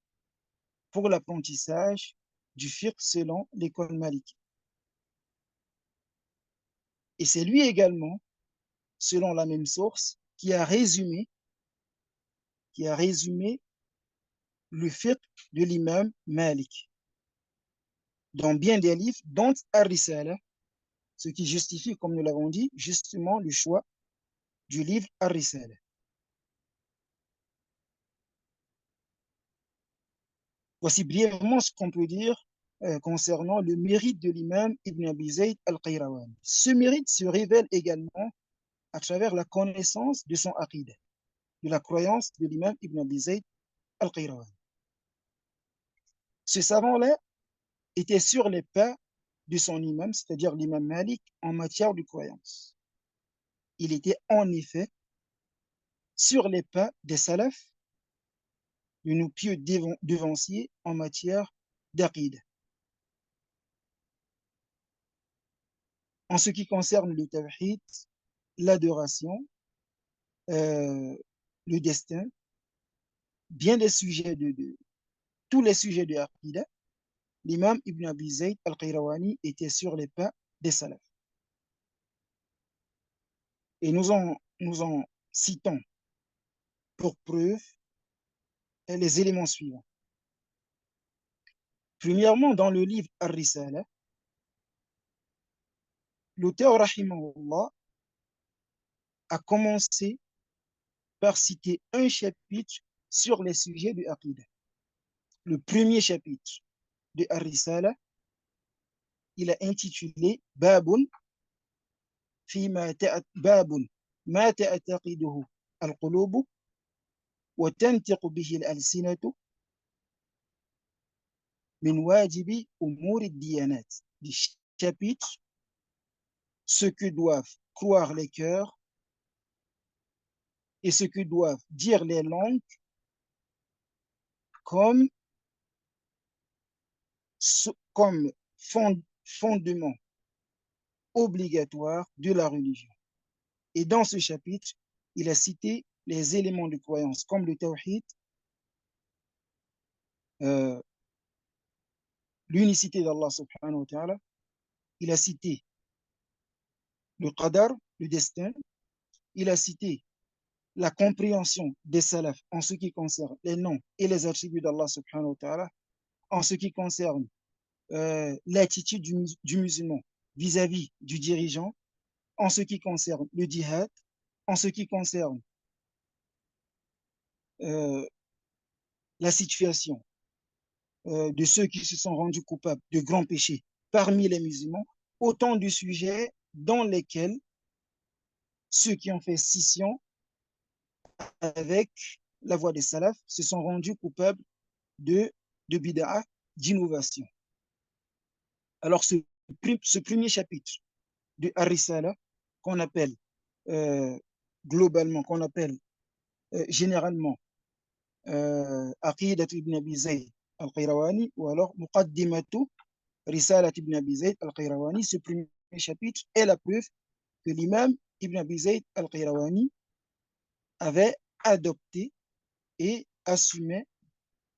pour l'apprentissage du fiqh selon l'école maliki. Et c'est lui également, selon la même source, qui a résumé le fiqh de l'imam Malik dans bien des livres, dont Ar-Risala, ce qui justifie, comme nous l'avons dit, justement le choix du livre Ar-Risala. Voici brièvement ce qu'on peut dire concernant le mérite de l'imam Ibn Abi Zayd al-Qayrawani. Ce mérite se révèle également à travers la connaissance de son aqidah, de la croyance de l'imam Ibn Abi Zayd al-Qayrawani. Ce savant-là était sur les pas de son imam, c'est-à-dire l'imam Malik, en matière de croyance. Il était en effet sur les pas des salafs, de nos pieux devanciers en matière d'aqid. En ce qui concerne le tawhid, l'adoration, le destin, bien des sujets tous les sujets de aqida, l'imam Ibn Abi Zayd al-Qayrawani était sur les pas des salafs. Et nous en citons pour preuve les éléments suivants. Premièrement, dans le livre Ar-Risala, l'auteur, rahimahullah, a commencé par citer un chapitre sur les sujets de Aqidah. Le premier chapitre de Ar-Risala, il a intitulé Babun ma ta'taqiduhu al-qulubu wa tantiqu bihi al-alsinatu min wajibi umuri diyanat. Du chapitre ce que doivent croire les cœurs et ce que doivent dire les langues comme, comme fondement obligatoire de la religion. Et dans ce chapitre, il a cité les éléments de croyance comme le tawhid, l'unicité d'Allah subhanahu wa ta'ala. Il a cité le qadar, le destin. Il a cité la compréhension des salafs en ce qui concerne les noms et les attributs d'Allah subhanahu wa ta'ala, en ce qui concerne l'attitude du musulman vis-à-vis du dirigeant, en ce qui concerne le djihad, en ce qui concerne la situation de ceux qui se sont rendus coupables de grands péchés parmi les musulmans, autant de sujets dans lesquels ceux qui ont fait scission avec la voie des salafs se sont rendus coupables de, de bid'a, d'innovation. Alors, ce premier chapitre de Ar-Risala, qu'on appelle globalement, qu'on appelle généralement Aqidat ibn Abi Zayd al-Qayrawani ou alors Muqaddimatu Risalat ibn Abi Zayd al-Qayrawani, ce premier chapitre est la preuve que l'imam ibn Abi Zayd al-Qayrawani avait adopté et assumé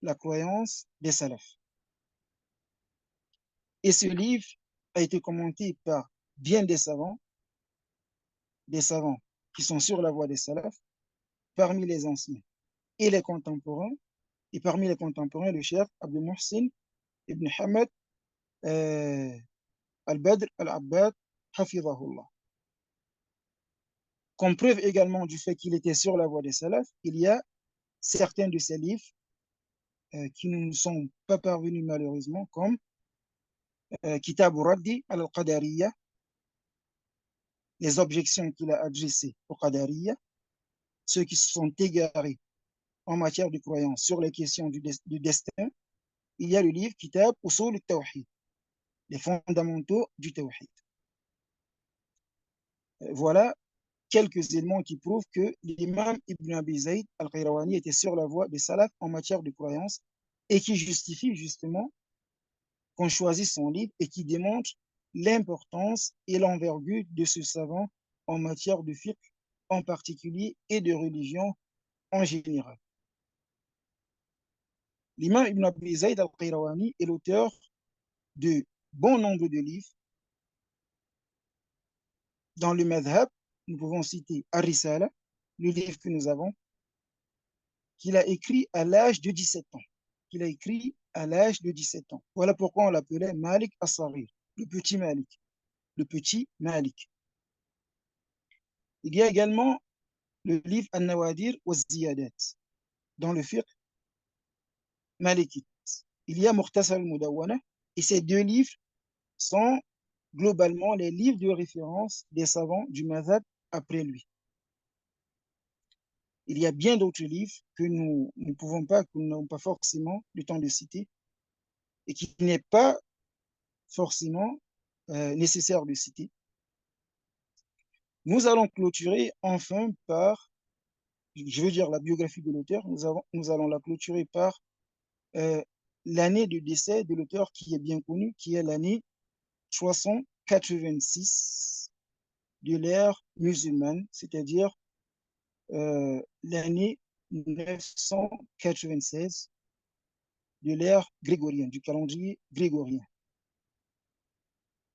la croyance des salafs. Et ce livre a été commenté par bien des savants qui sont sur la voie des salafs, parmi les anciens et les contemporains, et parmi les contemporains, le chef Abdul Muhsin ibn Hamad al-Badr al-Abbad, hafidhahullah. Comme preuve également du fait qu'il était sur la voie des salafs, il y a certains de ses livres qui ne nous sont pas parvenus malheureusement, comme Kitab Raddi al-Qadariyya, les objections qu'il a adressées au Qadariyya, ceux qui se sont égarés en matière de croyance sur les questions du destin. Il y a le livre Kitab Usul al-Tawhid, les fondamentaux du Tawhid. Voilà quelques éléments qui prouvent que l'imam Ibn Abi Zayd al-Qayrawani était sur la voie des salafs en matière de croyance et qui justifie justement qu'on choisisse son livre et qui démontre l'importance et l'envergure de ce savant en matière de fiqh en particulier et de religion en général. L'imam Ibn Abi Zayd al-Qayrawani est l'auteur de bon nombre de livres. Dans le madhab, nous pouvons citer Ar-Risala, le livre que nous avons, qu'il a écrit à l'âge de 17 ans. Qu'il a écrit à l'âge de 17 ans. Voilà pourquoi on l'appelait Malik as-Saghir, le petit Malik. Le petit Malik. Il y a également le livre An-Nawadir wa Ziyadat, dans le fiqh malikite. Il y a Mukhtasar al-Mudawwana, et ces deux livres sont globalement les livres de référence des savants du madhab après lui. Il y a bien d'autres livres que nous n'avons pas forcément le temps de citer et qui n'est pas forcément nécessaire de citer. Nous allons clôturer enfin par, je veux dire la biographie de l'auteur, nous allons la clôturer par l'année de décès de l'auteur qui est bien connu, qui est l'année 386 de l'ère musulmane, c'est-à-dire l'année 996 de l'ère grégorienne, du calendrier grégorien.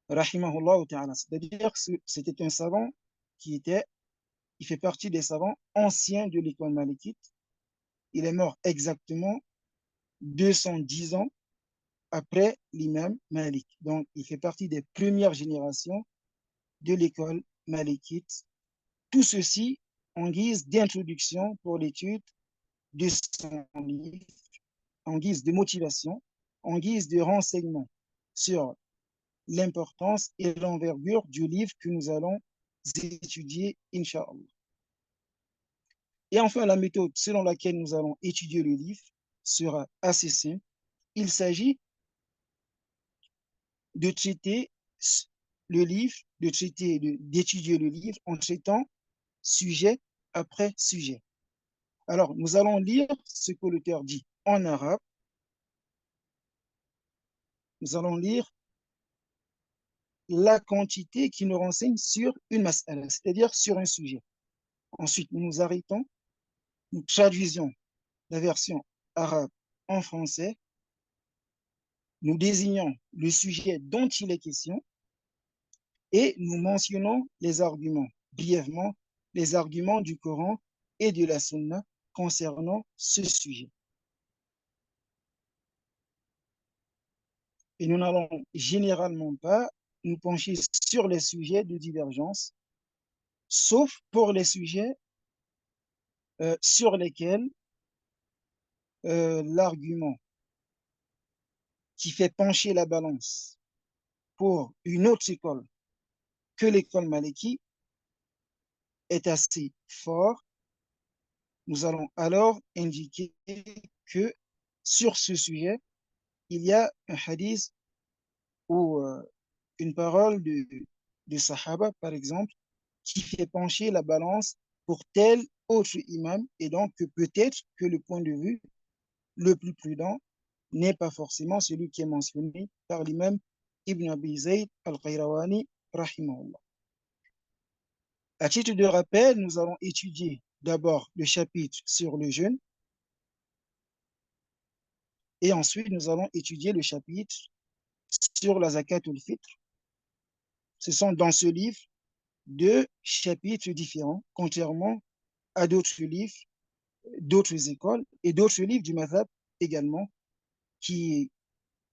Rahimahullah ta'ala. C'est-à-dire que c'était un savant il fait partie des savants anciens de l'école malikite. Il est mort exactement 210 ans après l'imam Malik. Donc, il fait partie des premières générations de l'école malikite. Tout ceci en guise d'introduction pour l'étude de son livre, en guise de motivation, en guise de renseignement sur l'importance et l'envergure du livre que nous allons étudier, Inch'Allah. Et enfin, la méthode selon laquelle nous allons étudier le livre sera assez simple. Il s'agit de traiter le livre, d'étudier le livre en traitant sujet après sujet. Alors, nous allons lire ce que l'auteur dit en arabe. Nous allons lire la quantité qui nous renseigne sur une mas'ala, c'est-à-dire sur un sujet. Ensuite, nous nous arrêtons, nous traduisons la version arabe en français, nous désignons le sujet dont il est question et nous mentionnons les arguments, brièvement, les arguments du Coran et de la Sunna concernant ce sujet. Et nous n'allons généralement pas nous pencher sur les sujets de divergence, sauf pour les sujets sur lesquels l'argument qui fait pencher la balance pour une autre école que l'école Maliki est assez fort, nous allons alors indiquer que sur ce sujet, il y a un hadith ou une parole de Sahaba, par exemple, qui fait pencher la balance pour tel autre imam, et donc peut-être que le point de vue le plus prudent n'est pas forcément celui qui est mentionné par l'imam Ibn Abi Zayd al-Qayrawani, rahimahullah. À titre de rappel, nous allons étudier d'abord le chapitre sur le jeûne et ensuite nous allons étudier le chapitre sur la zakat al-fitr. Ce sont dans ce livre deux chapitres différents, contrairement à d'autres livres, d'autres écoles et d'autres livres du madhab également qui,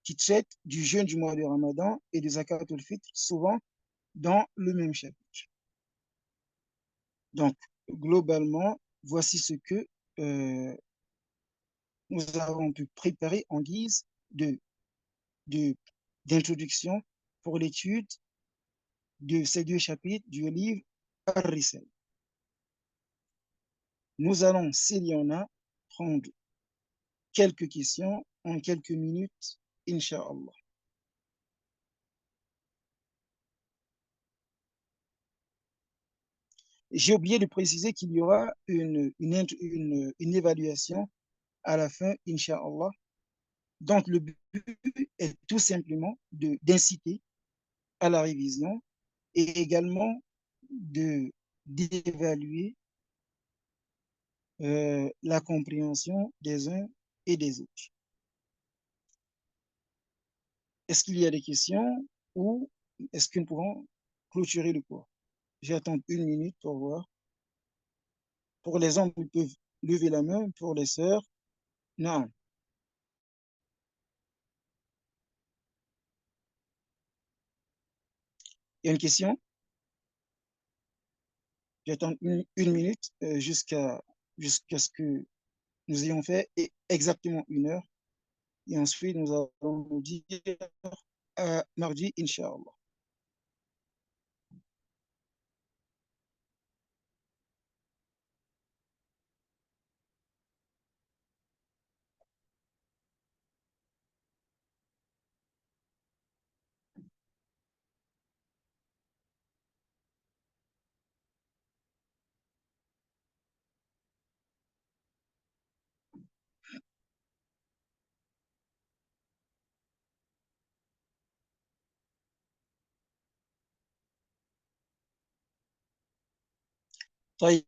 qui traitent du jeûne du mois de Ramadan et de zakat al-fitr, souvent dans le même chapitre. Donc, globalement, voici ce que euh, nous avons pu préparer en guise de, de, d'introduction pour l'étude de ces deux chapitres du livre Ar-Risal. Nous allons, s'il y en a, prendre quelques questions en quelques minutes, Inch'Allah. J'ai oublié de préciser qu'il y aura une évaluation à la fin, Inch'Allah. Donc, le but est tout simplement d'inciter à la révision et également d'évaluer la compréhension des uns et des autres. Est-ce qu'il y a des questions ou est-ce que nous pouvons clôturer le cours? J'attends une minute pour voir. Pour les hommes, ils peuvent lever la main. Pour les sœurs, non. Il y a une question? J'attends une minute jusqu'à ce que nous ayons fait exactement 1 heure. Et ensuite, nous allons nous dire à mardi, Inch'Allah. طيب,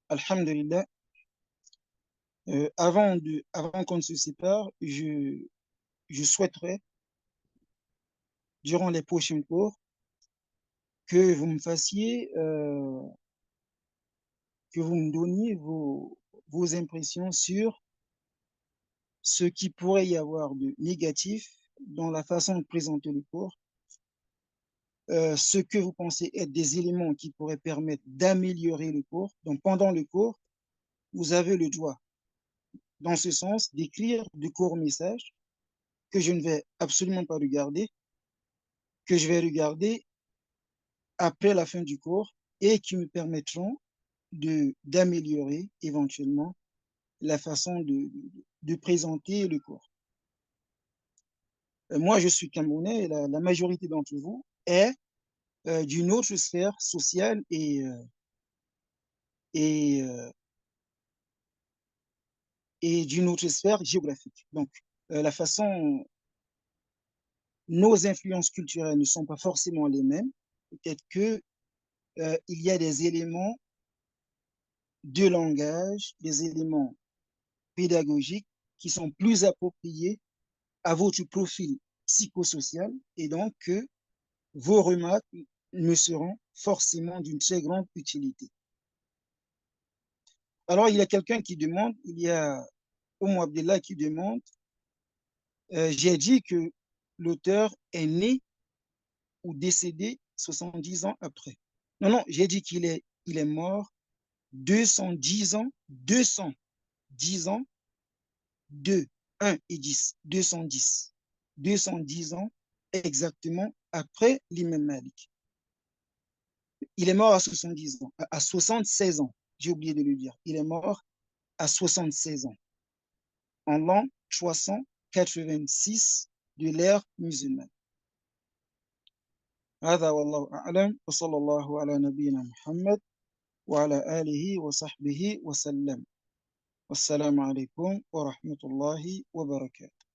Alhamdulillah, avant qu'on ne se sépare, je souhaiterais, durant les prochains cours, que vous me fassiez, que vous me donniez vos impressions sur ce qui pourrait y avoir de négatif dans la façon de présenter le cours, ce que vous pensez être des éléments qui pourraient permettre d'améliorer le cours. Donc, pendant le cours, vous avez le droit, dans ce sens, d'écrire de courts messages que je ne vais absolument pas regarder, que je vais regarder après la fin du cours et qui me permettront d'améliorer éventuellement la façon de présenter le cours. Moi, je suis Camerounais et la majorité d'entre vous est d'une autre sphère sociale et, euh, et d'une autre sphère géographique. Donc, la façon, nos influences culturelles ne sont pas forcément les mêmes. Peut-être que il y a des éléments de langage, des éléments pédagogiques qui sont plus appropriés à votre profil psychosocial et donc que vos remarques me seront forcément d'une très grande utilité. Alors, il y a quelqu'un qui demande, il y a Oumou Abdallah qui demande, j'ai dit que l'auteur est né ou décédé 70 ans après. Non, non, j'ai dit il est mort 210 ans, 210 ans, 2, 1 et 10, 210. 210 ans exactement après l'imam Malik. Il est mort à 70 ans, à 76 ans, j'ai oublié de le dire. Il est mort à 76 ans, en l'an 386 de l'ère musulmane. هذا والله أعلم وصلى الله على نبينا محمد وعلى آله وصحبه وسلم. والسلام عليكم ورحمة الله وبركاته.